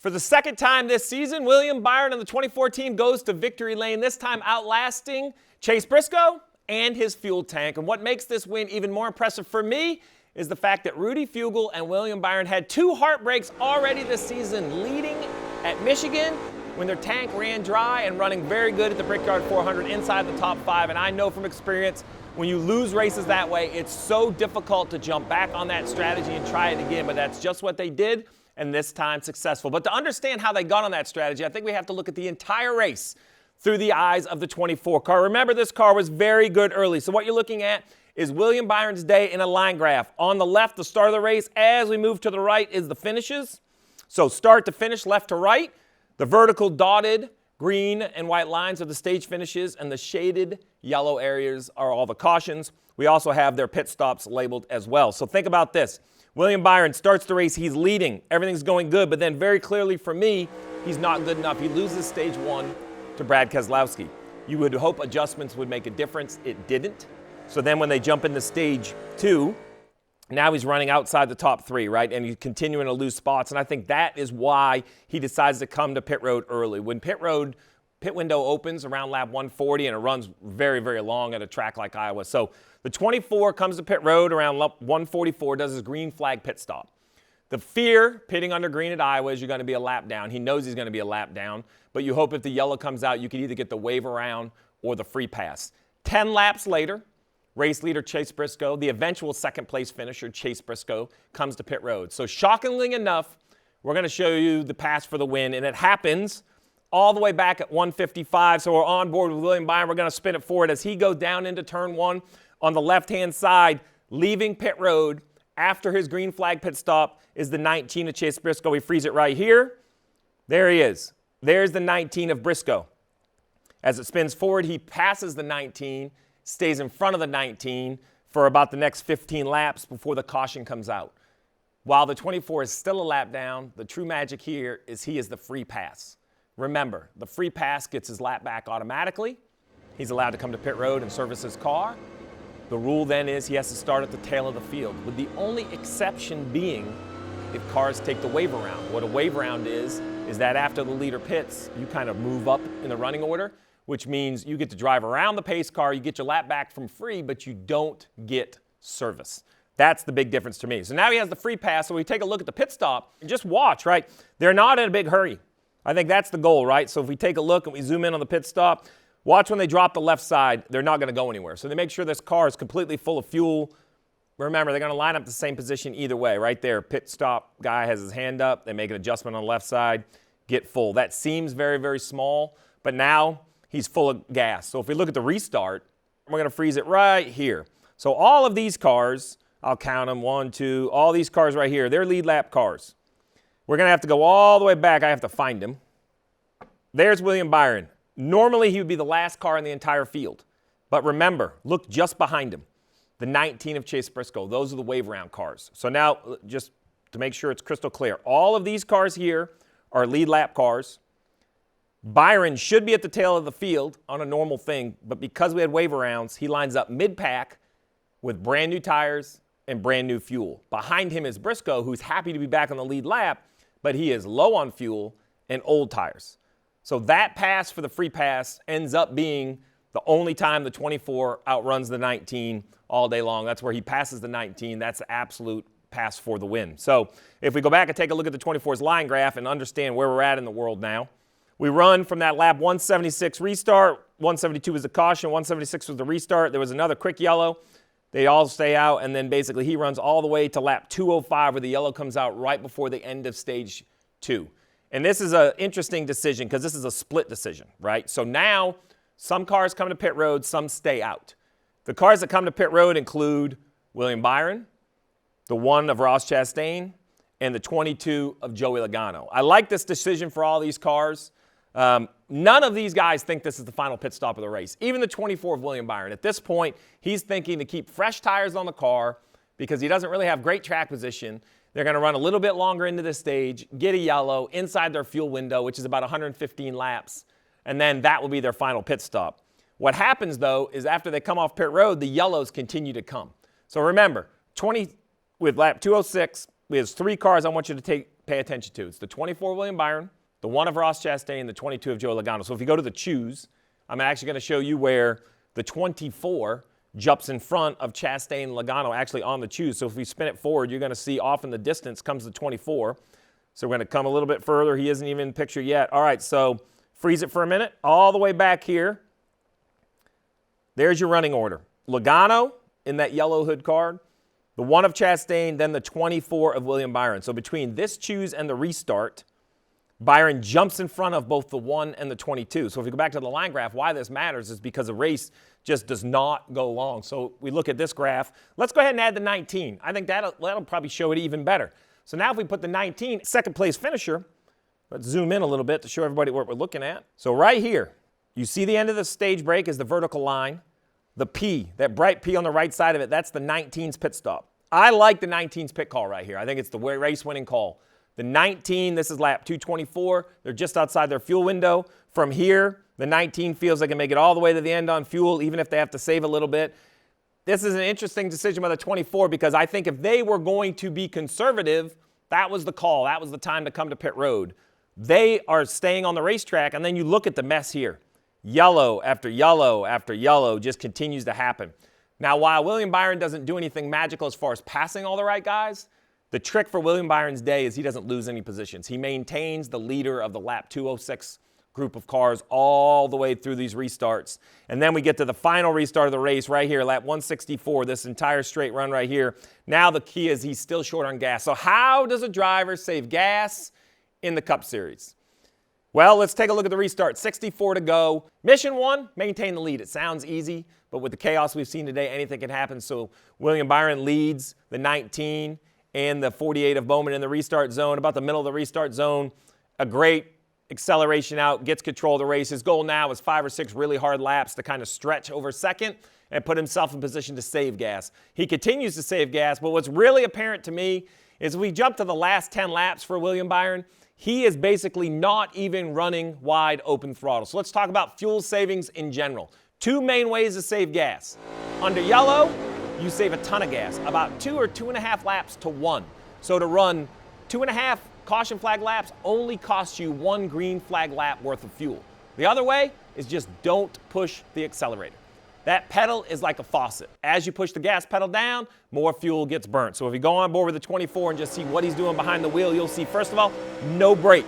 For the second time this season, William Byron and the 24 team goes to victory lane, this time outlasting Chase Briscoe and his fuel tank. And what makes this win even more impressive for me is the fact that Rudy Fugle and William Byron had 2 heartbreaks already this season, leading at Michigan when their tank ran dry and running very good at the Brickyard 400 inside the top 5. And I know from experience, when you lose races that way, it's so difficult to jump back on that strategy and try it again. But that's just what they did, and this time successful. But to understand how they got on that strategy, I think we have to look at the entire race through the eyes of the 24 car. Remember, this car was very good early. So what you're looking at is William Byron's day in a line graph. On the left, the start of the race. As we move to the right is the finishes. So start to finish, left to right. The vertical dotted green and white lines are the stage finishes, and the shaded yellow areas are all the cautions. We also have their pit stops labeled as well. So think about this. William Byron starts the race. He's leading. Everything's going good. But then very clearly for me, he's not good enough. He loses stage 1 to Brad Keselowski. You would hope adjustments would make a difference. It didn't. So then when they jump into stage 2, now he's running outside the top 3, right? And he's continuing to lose spots. And I think that is why he decides to come to pit road early. When pit window opens around lap 140, and it runs very, very long at a track like Iowa. So the 24 comes to pit road around lap 144, does his green flag pit stop. The fear pitting under green at Iowa is you're going to be a lap down. He knows he's going to be a lap down, but you hope if the yellow comes out, you can either get the wave around or the free pass. 10 laps later, race leader Chase Briscoe, the eventual second place finisher Chase Briscoe, comes to pit road. So shockingly enough, we're going to show you the pass for the win, and it happens all the way back at 155. So we're on board with William Byron. We're going to spin it forward as he goes down into turn 1 on the left-hand side, leaving pit road after his green flag pit stop is the 19 of Chase Briscoe. We freeze it right here. There he is. There's the 19 of Briscoe. As it spins forward, he passes the 19, stays in front of the 19 for about the next 15 laps before the caution comes out. While the 24 is still a lap down, the true magic here is he is the free pass. Remember, the free pass gets his lap back automatically. He's allowed to come to pit road and service his car. The rule then is he has to start at the tail of the field, with the only exception being if cars take the wave around. What a wave around is that after the leader pits, you kind of move up in the running order, which means you get to drive around the pace car, you get your lap back from free, but you don't get service. That's the big difference to me. So now he has the free pass, so we take a look at the pit stop and just watch, right? They're not in a big hurry. I think that's the goal, right? So if we take a look and we zoom in on the pit stop, watch when they drop the left side, they're not going to go anywhere. So they make sure this car is completely full of fuel. Remember, they're going to line up the same position either way, right there. Pit stop guy has his hand up. They make an adjustment on the left side, get full. That seems very, very small, but now he's full of gas. So if we look at the restart, we're going to freeze it right here. So all of these cars, I'll count them, 1, 2, all these cars right here, they're lead lap cars. We're going to have to go all the way back. I have to find him. There's William Byron. Normally, he would be the last car in the entire field. But remember, look just behind him. The 19 of Chase Briscoe. Those are the wave round cars. So now, just to make sure it's crystal clear, all of these cars here are lead lap cars. Byron should be at the tail of the field on a normal thing, but because we had wave arounds, he lines up mid-pack with brand new tires and brand new fuel. Behind him is Briscoe, who's happy to be back on the lead lap, but he is low on fuel and old tires. So that pass for the free pass ends up being the only time the 24 outruns the 19 all day long. That's where he passes the 19. That's the absolute pass for the win. So if we go back and take a look at the 24's line graph and understand where we're at in the world now, we run from that lap 176 restart. 172 was the caution. 176 was the restart. There was another quick yellow. They all stay out, and then basically he runs all the way to lap 205 where the yellow comes out right before the end of stage 2. And this is an interesting decision because this is a split decision, right? So now some cars come to pit road, some stay out. The cars that come to pit road include William Byron, the 1 of Ross Chastain, and the 22 of Joey Logano. I like this decision for all these cars. None of these guys think this is the final pit stop of the race. Even the 24 of William Byron. At this point, he's thinking to keep fresh tires on the car because he doesn't really have great track position. They're going to run a little bit longer into this stage, get a yellow inside their fuel window, which is about 115 laps, and then that will be their final pit stop. What happens, though, is after they come off pit road, the yellows continue to come. So remember, with lap 206, we have 3 cars I want you to pay attention to. It's the 24 William Byron, the 1 of Ross Chastain, and the 22 of Joe Logano. So if you go to the choose, I'm actually going to show you where the 24 jumps in front of Chastain and Logano actually on the choose. So if we spin it forward, you're going to see off in the distance comes the 24. So we're going to come a little bit further. He isn't even in the picture yet. All right, so freeze it for a minute. All the way back here, there's your running order. Logano in that yellow hood card, the 1 of Chastain, then the 24 of William Byron. So between this choose and the restart, Byron jumps in front of both the 1 and the 22. So if we go back to the line graph, why this matters is because the race just does not go long. So we look at this graph. Let's go ahead and add the 19. I think that'll probably show it even better. So now if we put the 19, second place finisher, let's zoom in a little bit to show everybody what we're looking at. So right here, you see the end of the stage break is the vertical line. The P, that bright P on the right side of it, that's the 19's pit stop. I like the 19's pit call right here. I think it's the race-winning call. The 19, this is lap 224. They're just outside their fuel window. From here, the 19 feels they can make it all the way to the end on fuel, even if they have to save a little bit. This is an interesting decision by the 24 because I think if they were going to be conservative, that was the call. That was the time to come to pit road. They are staying on the racetrack, and then you look at the mess here. Yellow after yellow after yellow just continues to happen. Now, while William Byron doesn't do anything magical as far as passing all the right guys, the trick for William Byron's day is he doesn't lose any positions. He maintains the leader of the lap 206 group of cars all the way through these restarts. And then we get to the final restart of the race right here, lap 164, this entire straight run right here. Now the key is he's still short on gas. So how does a driver save gas in the Cup Series? Well, let's take a look at the restart. 64 to go. Mission 1, maintain the lead. It sounds easy, but with the chaos we've seen today, anything can happen. So William Byron leads the 19 and the 48 of Bowman in the restart zone. About the middle of the restart zone, a great acceleration out, gets control of the race. His goal now is 5 or 6 really hard laps to kind of stretch over second and put himself in position to save gas. He continues to save gas, but what's really apparent to me is we jump to the last 10 laps for William Byron. He is basically not even running wide open throttle. So let's talk about fuel savings in general. 2 main ways to save gas. Under yellow, you save a ton of gas, about 2 or 2.5 laps to 1. So to run 2.5 caution flag laps only costs you 1 green flag lap worth of fuel. The other way is just don't push the accelerator. That pedal is like a faucet. As you push the gas pedal down, more fuel gets burnt. So if you go on board with the 24 and just see what he's doing behind the wheel, you'll see, first of all, no brake.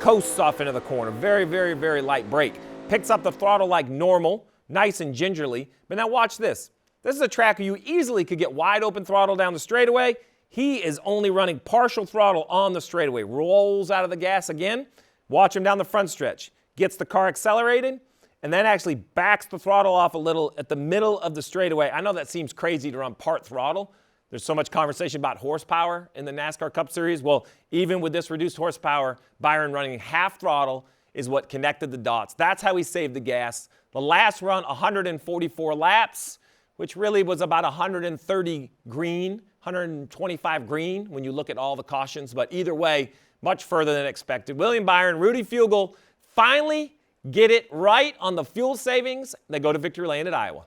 Coasts off into the corner. Very, very, very light brake. Picks up the throttle like normal, nice and gingerly. But now watch this. This is a track where you easily could get wide open throttle down the straightaway. He is only running partial throttle on the straightaway. Rolls out of the gas again. Watch him down the front stretch. Gets the car accelerated, and then actually backs the throttle off a little at the middle of the straightaway. I know that seems crazy to run part throttle. There's so much conversation about horsepower in the NASCAR Cup Series. Well, even with this reduced horsepower, Byron running half throttle is what connected the dots. That's how he saved the gas. The last run, 144 laps, which really was about 130 green, 125 green when you look at all the cautions. But either way, much further than expected. William Byron, Rudy Fugle finally get it right on the fuel savings. They go to victory lane at Iowa.